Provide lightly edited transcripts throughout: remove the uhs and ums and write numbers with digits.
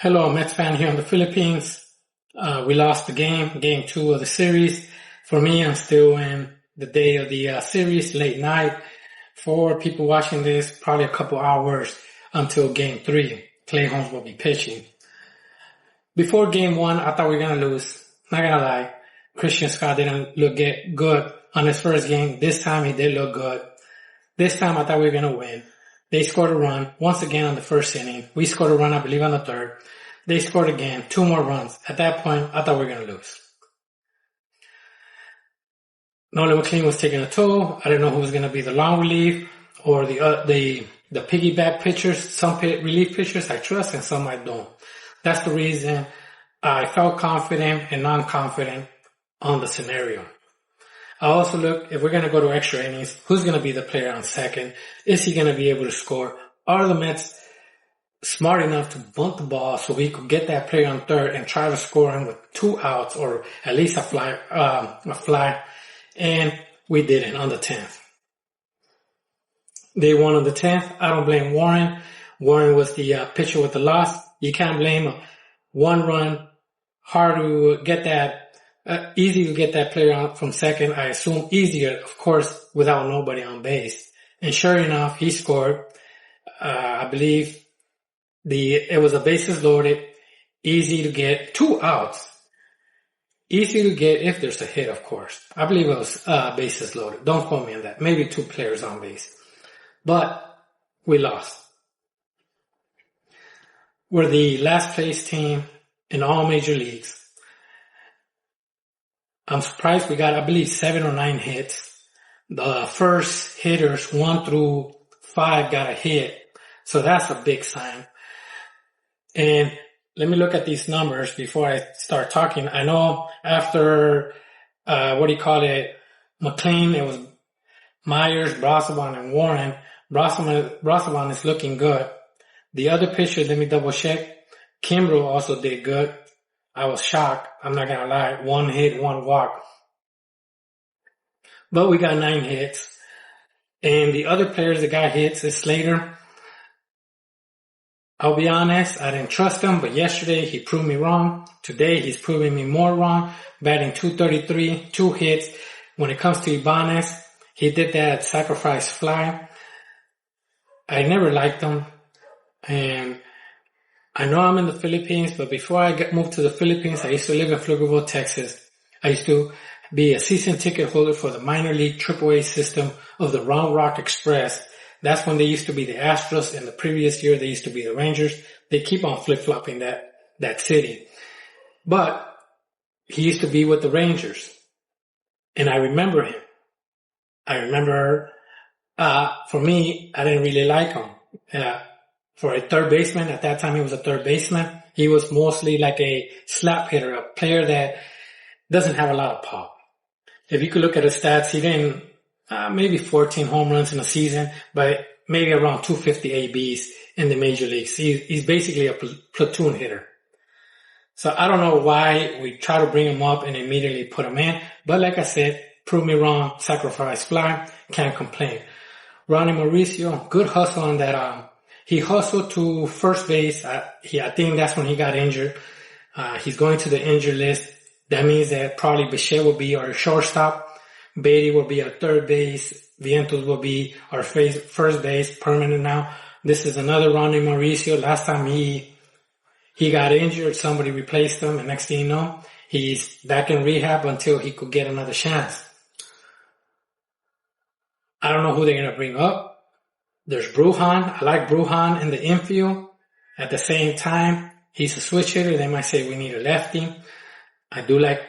Hello, Mets fan here in the Philippines. We lost the game 2 of the series. For me, I'm still in the day of the series, late night. For people watching this, probably a couple hours until game 3. Clay Holmes will be pitching. Before game 1, I thought we were going to lose. Not going to lie. Christian Scott didn't look good on his first game. This time he did look good. This time I thought we were going to win. They scored a run once again on the first inning. We scored a run, I believe, on the third. They scored again, 2 more runs. At that point, I thought we were going to lose. McClean was taking a toll. I didn't know who was going to be the long relief or the piggyback pitchers. Some relief pitchers I trust and some I don't. That's the reason I felt confident and non-confident on the scenario. I also look, if we're going to go to extra innings, who's going to be the player on second? Is he going to be able to score? Are the Mets smart enough to bunt the ball so we could get that player on third and try to score him with 2 outs or at least a fly? And we didn't on the 10th. They won on the 10th. I don't blame Warren. Warren was the pitcher with the loss. You can't blame him. 1 run, hard to get that. Easy to get that player out from second. I assume easier, of course, without nobody on base. And sure enough, he scored. I believe it was a bases loaded, easy to get, 2 outs. Easy to get if there's a hit, of course. I believe it was bases loaded. Don't quote me on that. Maybe 2 players on base. But we lost. We're the last place team in all major leagues. I'm surprised we got, I believe, 7 or 9 hits. The first hitters, 1 through 5, got a hit. So that's a big sign. And let me look at these numbers before I start talking. I know after, McClean, it was Myers, Brasaban, and Warren. Brasaban is looking good. The other pitcher, let me double check. Kimbrough also did good. I was shocked. I'm not going to lie. 1 hit, 1 walk. But we got 9 hits. And the other players that got hits is Slater. I'll be honest, I didn't trust him, but yesterday he proved me wrong. Today he's proving me more wrong. Batting .233, 2 hits. When it comes to Ibanez, he did that sacrifice fly. I never liked him. And I know I'm in the Philippines, but before I moved to the Philippines, I used to live in Pflugerville, Texas. I used to be a season ticket holder for the minor league AAA system of the Round Rock Express. That's when they used to be the Astros, and the previous year they used to be the Rangers. They keep on flip-flopping that city. But he used to be with the Rangers. And I remember him. For me, I didn't really like him. For a third baseman, at that time he was a third baseman. He was mostly like a slap hitter, a player that doesn't have a lot of pop. If you could look at his stats, he didn't, maybe 14 home runs in a season, but maybe around 250 ABs in the major leagues. He's basically a platoon hitter. So I don't know why we try to bring him up and immediately put him in. But like I said, prove me wrong, sacrifice fly, can't complain. Ronnie Mauricio, good hustle on that, he hustled to first base. I think that's when he got injured. He's going to the injured list. That means that probably Bichette will be our shortstop. Beatty will be our third base. Vientos will be our first base, permanent now. This is another Ronnie Mauricio. Last time he got injured, somebody replaced him, and next thing you know, he's back in rehab until he could get another chance. I don't know who they're going to bring up. There's Brujan. I like Brujan in the infield. At the same time, he's a switch hitter. They might say we need a lefty. I do like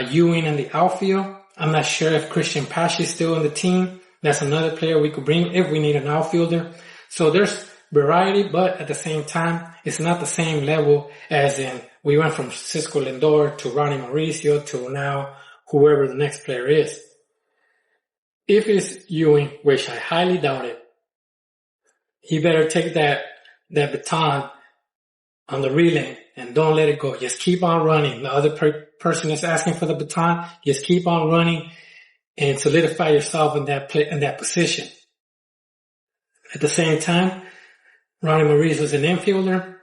Ewing in the outfield. I'm not sure if Christian Pache is still in the team. That's another player we could bring if we need an outfielder. So there's variety, but at the same time, it's not the same level as in we went from Cisco Lindor to Ronnie Mauricio to now whoever the next player is. If it's Ewing, which I highly doubt it, he better take that baton on the relay and don't let it go. Just keep on running. The other person is asking for the baton. Just keep on running and solidify yourself in that position. At the same time, Ronnie Mauricio is an infielder.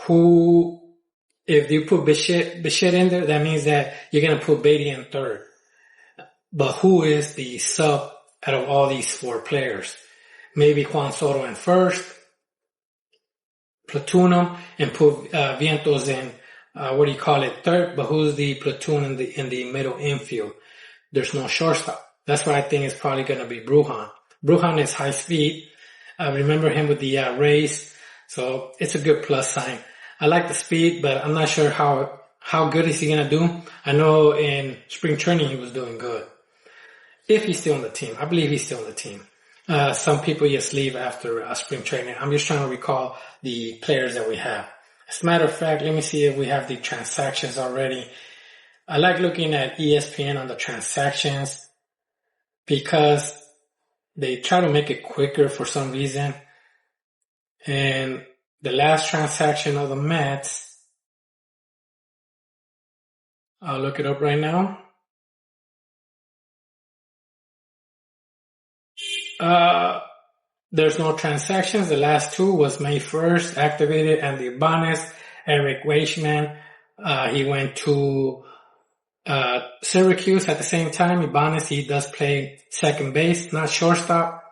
if you put Bichette in there, that means that you're going to put Beatty in third. But who is the sub out of all these four players? Maybe Juan Soto in first, platoon him, and put Vientos in, third. But who's the platoon in the middle infield? There's no shortstop. That's why I think it's probably going to be Brujan. Brujan is high speed. I remember him with the Rays, so it's a good plus sign. I like the speed, but I'm not sure how good is he going to do. I know in spring training he was doing good. If he's still on the team. I believe he's still on the team. Some people just leave after spring training. I'm just trying to recall the players that we have. As a matter of fact, let me see if we have the transactions already. I like looking at ESPN on the transactions because they try to make it quicker for some reason. And the last transaction of the Mets, I'll look it up right now. There's no transactions. The last two was May 1st, activated Andy Ibanez, Eric Weishman. He went to Syracuse at the same time. Ibanez, he does play second base, not shortstop.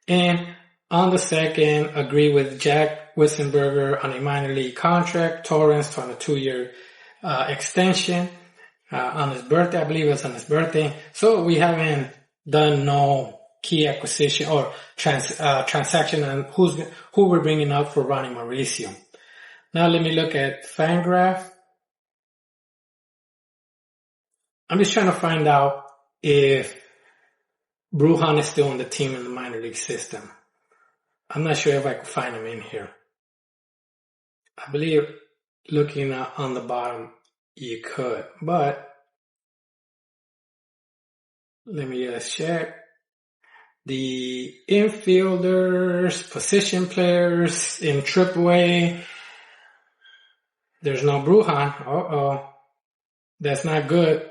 And on the second, agree with Jack Wissenberger on a minor league contract. Torrance on a 2-year extension on his birthday. I believe it was on his birthday. So we haven't done no key acquisition or transaction on who we're bringing up for Ronnie Mauricio. Now let me look at Fangraph. I'm just trying to find out if Brujan is still on the team in the minor league system. I'm not sure if I could find him in here. I believe looking on the bottom you could, but let me just check. The infielders, position players in AAA, there's no Brujan. Uh-oh. That's not good.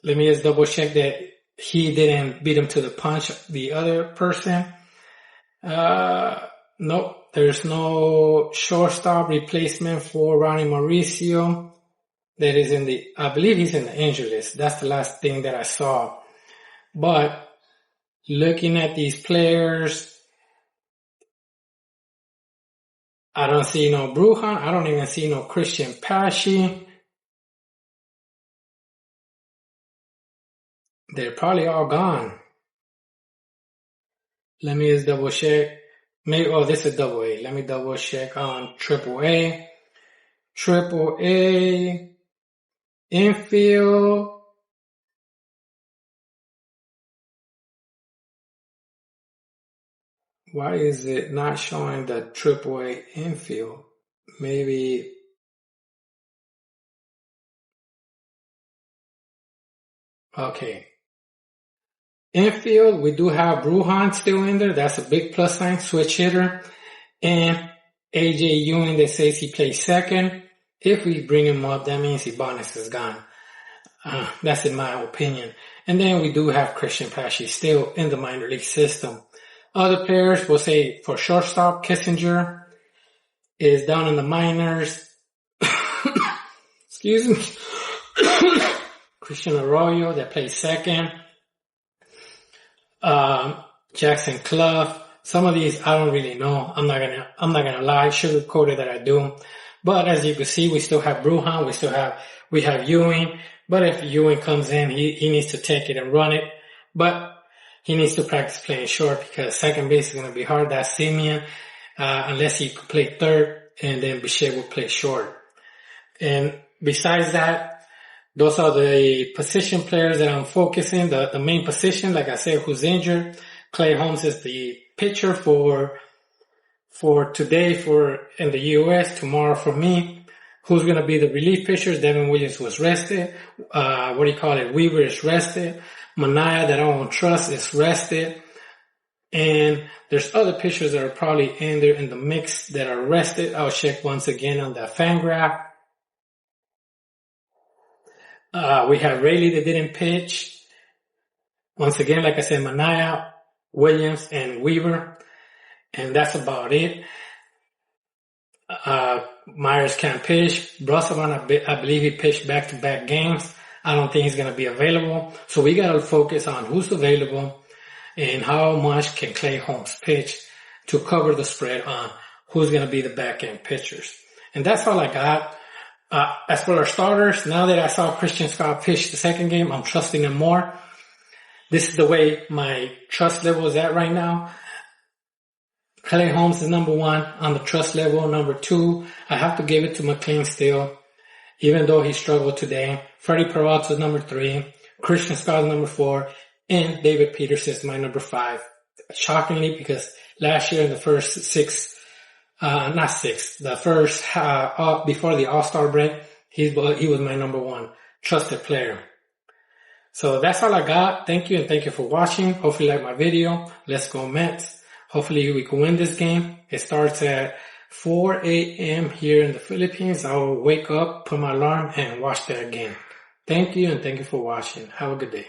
Let me just double check that he didn't beat him to the punch, the other person. Nope. There's no shortstop replacement for Ronnie Mauricio. That is I believe he's in the injury list. That's the last thing that I saw. But looking at these players, I don't see no Brujan. I don't even see no Christian Pashy. They're probably all gone. Let me just double check. This is double A. Let me double check on triple A. Triple A. Infield. Why is it not showing the AAA infield? Maybe. Okay. Infield, we do have Brujan still in there. That's a big plus sign, switch hitter. And AJ Ewing that says he plays second. If we bring him up, that means Ibanez is gone. That's in my opinion. And then we do have Christian Pashy still in the minor league system. Other players, we'll say for shortstop, Kissinger is down in the minors. Excuse me. Christian Arroyo that plays second. Jackson Clough. Some of these I don't really know. I'm not gonna lie, sugarcoated that I do. But as you can see, we still have Brujan. We have Ewing. But if Ewing comes in, he needs to take it and run it. But he needs to practice playing short because second base is going to be hard. That's Simeon, unless he could play third, and then Bichette will play short. And besides that, those are the position players that I'm focusing. The main position, like I said, who's injured. Clay Holmes is the pitcher for today in the U.S., tomorrow for me. Who's going to be the relief pitchers? Devin Williams was rested. Weaver is rested. Manaya, that I don't trust, is rested. And there's other pitchers that are probably in there in the mix that are rested. I'll check once again on that Fangraph. We have Rayleigh that didn't pitch. Once again, like I said, Manaya, Williams, and Weaver. And that's about it. Myers can't pitch. Brusselman, I believe he pitched back-to-back games. I don't think he's going to be available. So we got to focus on who's available and how much can Clay Holmes pitch to cover the spread on who's going to be the back-end pitchers. And that's all I got. As for our starters, now that I saw Christian Scott pitch the second game, I'm trusting him more. This is the way my trust level is at right now. Clay Holmes is number 1 on the trust level. Number 2, I have to give it to McClean still, even though he struggled today. Freddie Peralta is number 3. Christian Scott is number 4. And David Peterson is my number 5. Shockingly, because last year in the first 6, the first, before the All-Star break, he was my number 1 trusted player. So that's all I got. Thank you, and thank you for watching. Hopefully you like my video. Let's go Mets. Hopefully we can win this game. It starts at 4 a.m. here in the Philippines. I will wake up, put my alarm, and watch that game. Thank you, and thank you for watching. Have a good day.